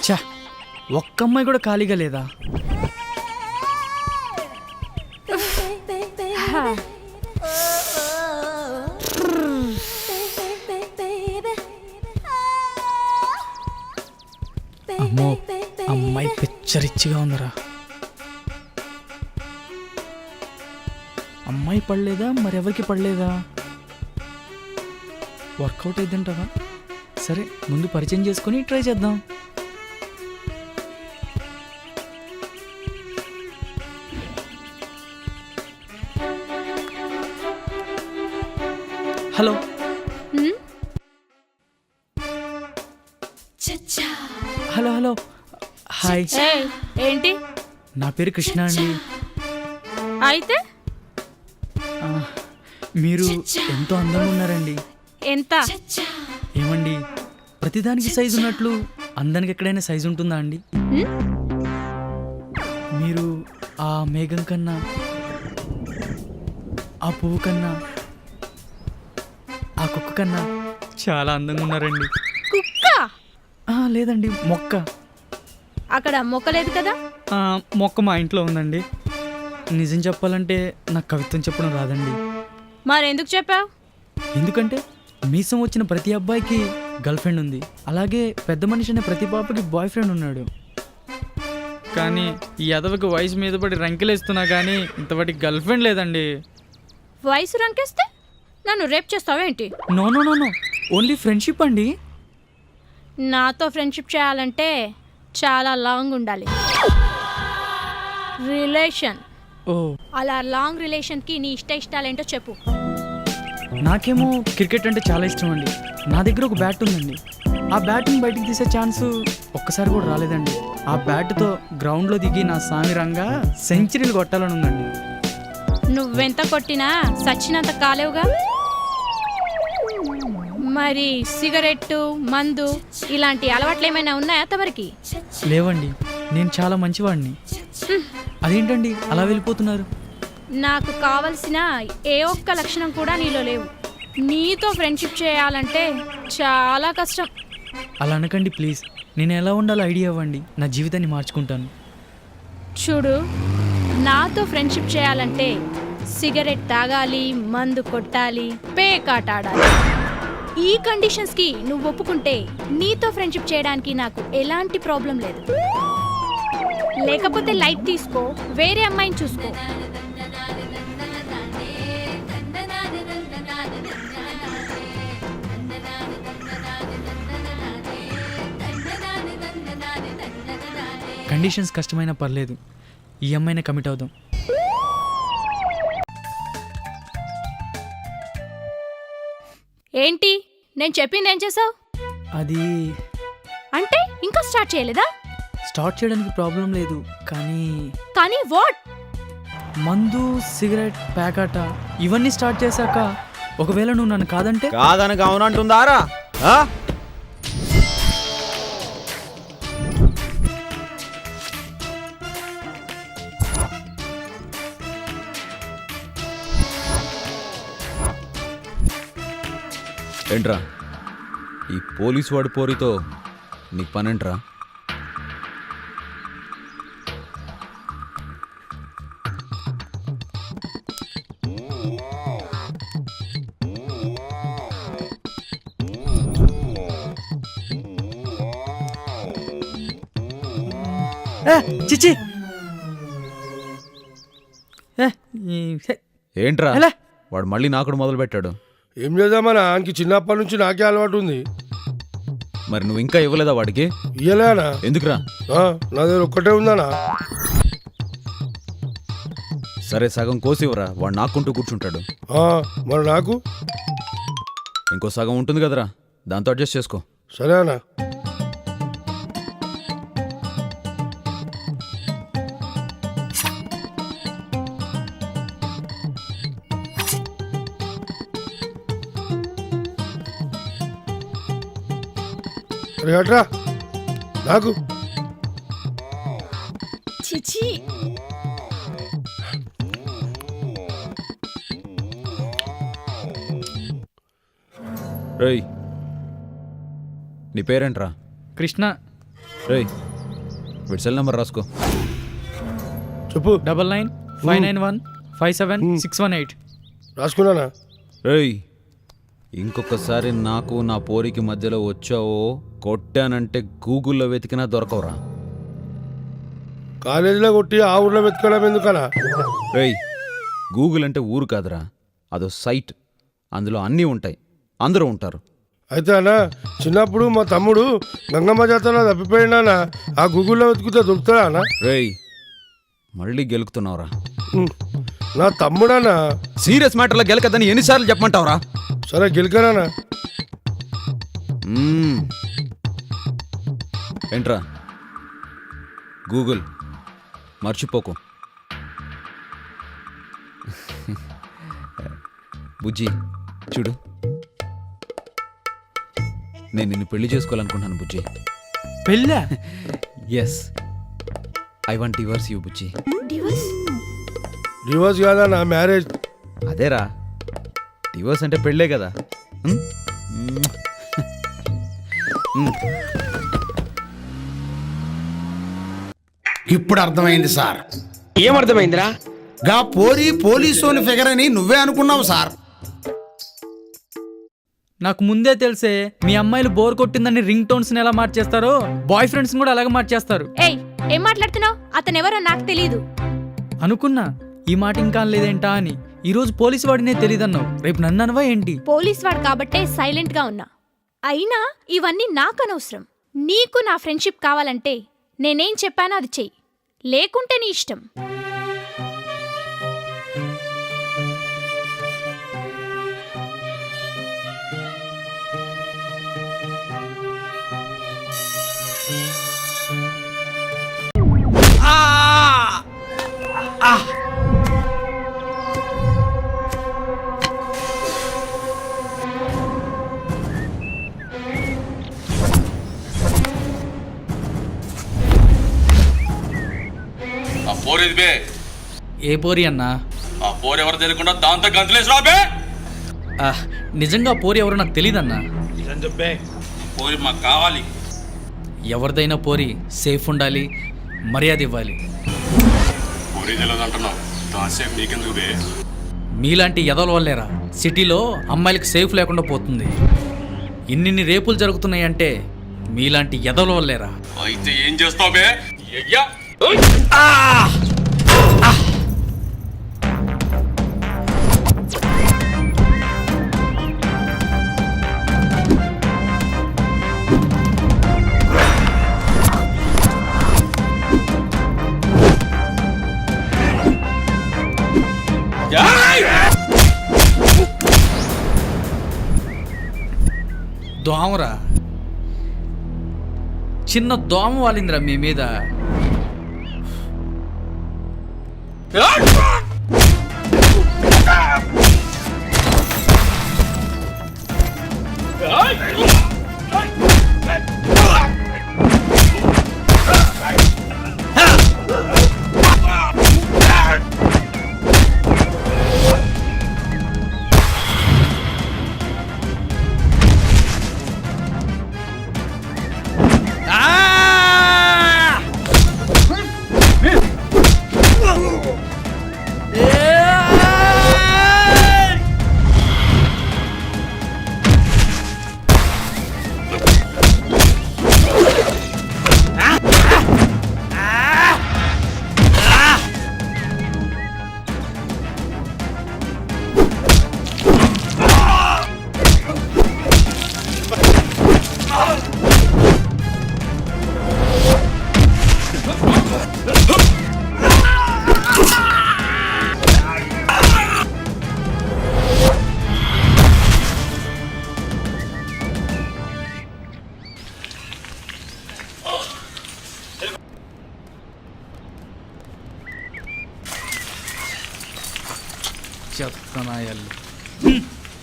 చా, ఒక్క అమ్మాయి కూడా ఖాళీగా లేదా? అమ్మో, అమ్మాయి పిచ్చరిచ్చిగా ఉందరా. అమ్మాయి పడలేదా, మరెవరికి పడలేదా? వర్కౌట్ అయిద్దంటావా? సరే, ముందు పరిచయం చేసుకొని ట్రై చేద్దాం. హలో. Hello hello, hi. ఏంటి? నా పేరు కృష్ణ అండి. అయితే మీరు ఎంతో అందంగా ఉన్నారండి. ఎంత? ఏమండి, ప్రతిదానికి సైజు ఉన్నట్లు అందానికి ఎక్కడైనా సైజు ఉంటుందా అండి? మీరు ఆ మేఘం కన్నా, ఆ పువ్వు కన్నా, ఆ కుక్క కన్నా చాలా అందంగా ఉన్నారండి. కుక్క? లేదండి, మొక్క. అక్కడ మొక్క లేదు కదా? మొక్క మా ఇంట్లో ఉందండి. నిజం చెప్పాలంటే నాకు కవిత్వం చెప్పడం రాదండి. మరెందుకు చెప్పావు? ఎందుకంటే మీసం వచ్చిన ప్రతి అబ్బాయికి గర్ల్ ఫ్రెండ్ ఉంది, అలాగే పెద్ద మనిషి అనే ప్రతి పాపకి బాయ్ ఫ్రెండ్ ఉన్నాడు. కానీ ఈ ఎదవకి వయసు మీద పడి రంకెలేస్తున్నా కానీ ఇంతవాటికి గర్ల్ ఫ్రెండ్ లేదండి. వయసు రంకేస్తే నన్ను రేప్ చేస్తావేంటి? No no no no, only friendship అండి. నాతో ఫ్రెండ్షిప్ చేయాలంటే చాలా లాంగ్ ఉండాలి రిలేషన్. ఓ, అలా లాంగ్ రిలేషన్కి నీ ఇష్టాలేంటో చెప్పు. నాకేమో క్రికెట్ అంటే చాలా ఇష్టం అండి. నా దగ్గర ఒక బ్యాట్ ఉందండి. ఆ బ్యాట్ని బయటికి తీసే ఛాన్సు ఒక్కసారి కూడా రాలేదండి. ఆ బ్యాట్తో గ్రౌండ్లో దిగి నా సామిరంగా సెంచరీలు కొట్టాలని ఉందండి. నువ్వెంత కొట్టినా సచ్చినంత కాలేవుగా. మరి సిగరెట్టు, మందు ఇలాంటి అలవాట్లు ఏమైనా ఉన్నాయా తమరికి? లేవండి, నేను చాలా మంచివాడిని. అదేంటండి అలా వెళ్ళిపోతున్నారు? నాకు కావలసిన ఏ ఒక్క లక్షణం కూడా నీలో లేవు. నీతో ఫ్రెండ్షిప్ చేయాలంటే చాలా కష్టం. అలా అనకండి ప్లీజ్. నేను ఎలా ఉండాలో ఐడియా ఇవ్వండి, నా జీవితాన్ని మార్చుకుంటాను. చూడు, నాతో ఫ్రెండ్షిప్ చేయాలంటే సిగరెట్ తాగాలి, మందు కొట్టాలి, పేకాట ఆడాలి. ఈ కండిషన్స్కి నువ్వు ఒప్పుకుంటే నీతో ఫ్రెండ్షిప్ చేయడానికి నాకు ఎలాంటి ప్రాబ్లం లేదు. లేకపోతే లైట్ తీసుకో, వేరే అమ్మాయిని చూసుకో. కండిషన్స్ కష్టమైనా పర్లేదు, ఈ అమ్మాయినే కమిట్ అవుదాం. ఏంటి నేను చెప్పింది ఏం చేసావు? అది అంటే ఇంకా స్టార్ట్ చేయలేదా? స్టార్ట్ చేయడానికి ప్రాబ్లం లేదు, కానీ వాట్? మందు, సిగరెట్, ప్యాకాట ఇవన్నీ స్టార్ట్ చేశాక ఒకవేళ నువ్వు నన్ను కాదంటే? కాదనక అవునంటుందారా? ఏంట్రా ఈ పోలీసు వాడి పోరితో నీకు పనేంట్రా? చిచి, ఏంట్రా వాడు మళ్ళీ నాకుడు మొదలు పెట్టాడు. ఏం చేద్దామన్నా, ఆయనకి చిన్నప్పటి నుంచి నాకే అలవాటు ఉంది. మరి నువ్వు ఇంకా ఇవ్వలేదా వాడికి? ఇయ్యలేనా? ఎందుకురా? నా దగ్గర ఒక్కటే ఉందానా. సరే సగం కోసివరా, వాడు నాకుంటూ కూర్చుంటాడు. మరి నాకు ఇంకో సగం ఉంటుంది కదరా, దాంతో అడ్జస్ట్ చేసుకో. సరే అన్నా. అట్రా నాకు చిచి. రేయ్ నీ పేరేంట్రా? కృష్ణ. రేయ్ వీడి సెల్ నెంబర్ రాసుకో. చెప్పు. 995991576118. రాసుకున్నానా? రేయ్ ఇంకొకసారి నాకు నా పోరికి మధ్యలో వచ్చావో కొట్టానంటే గూగుల్లో వెతికినా దొరకవురా. కాలేజీలో కొట్టి ఆ ఊర్లో వెతకడం ఎందుకనా? రేయ్ గూగుల్ అంటే ఊరు కాదురా, అదో సైట్. అందులో అన్నీ ఉంటాయి, అందరూ ఉంటారు. అయితే అన్న చిన్నప్పుడు మా తమ్ముడు గంగమ్మ జాతరలో తప్పిపోయినానా, ఆ గూగుల్లో వెతుకుతే దొరుకుతాడా అన్న? రేయ్ మళ్ళీ గెలుకుతున్నావురా. నా తమ్ముడన్నా. సీరియస్ మ్యాటర్లో గెలకద్దని ఎన్నిసార్లు చెప్పమంటావురా? సరే గెలికానా? ఏంట్రా గూగుల్ మర్చిపోకు. బుజ్జి చూడు, నేను నిన్ను పెళ్లి చేసుకోవాలనుకుంటున్నాను బుజ్జి. పెళ్ళా? Yes, I want divorce you బుజ్జి. డివోర్స్ కాదన్నా, మ్యారేజ్. అదేరా, డివోర్స్ అంటే పెళ్ళే కదా. ఇప్పుడు అర్థమైంది సార్. ఏమర్థమైందిరా? గా పోరి పోలీసోని ఫిగర్ అని నువ్వే అనుకున్నావు సార్. నాకు ముందే తెలిసే మీ అమ్మాయిలు బోర్ కొట్టిందని రింగ్ టోన్స్ ఎలా మార్చేస్తారో బాయ్ ఫ్రెండ్స్ కూడా అలాగే మార్చేస్తారు. ఏయ్, ఏం మాట్లాడుతున్నావు? అతనెవరో నాకు తెలీదు. అనుకున్నా ఈ మాట ఇంకా లేదేంటా అని. ఈరోజు పోలీసు వాడినే తెలీదన్నావు, రేపు నన్ను అనవా ఏంటి? పోలీస్ వాడు కాబట్టే సైలెంట్ గా ఉన్నా. అయినా ఇవన్నీ నాకు అనవసరం. నీకు నా ఫ్రెండ్షిప్ కావాలంటే నేనేం చెప్పానో అది చెయ్యి, లేకుంటే నీ ఇష్టం. పోరేది బే? ఏ పోరి అన్నా? ఆ పోరు ఎవరు తెలియకుండా దాంతో గంతులేసి రాబే. నిజంగా పోరి ఎవరో నాకు తెలీదన్నా. పోరి మాకు కావాలి. ఎవరిదైనా పోరి సేఫ్ ఉండాలి, మర్యాద ఇవ్వాలి. పోరీ తెలియదంటున్నావు, దాసేపు నీకెందుకు బే? మీలాంటి ఎదల వల్లేరా సిటీలో అమ్మాయిలకు సేఫ్ లేకుండా పోతుంది. ఇన్నిన్ని రేపులు జరుగుతున్నాయంటే మీలాంటి ఎదల వల్లేరా. అయితే ఏం చేస్తావు బే? అయ్యా దోమరా, చిన్న దోమ వాలిందిరా మీ మీద. చెప్తున్నాయల్లు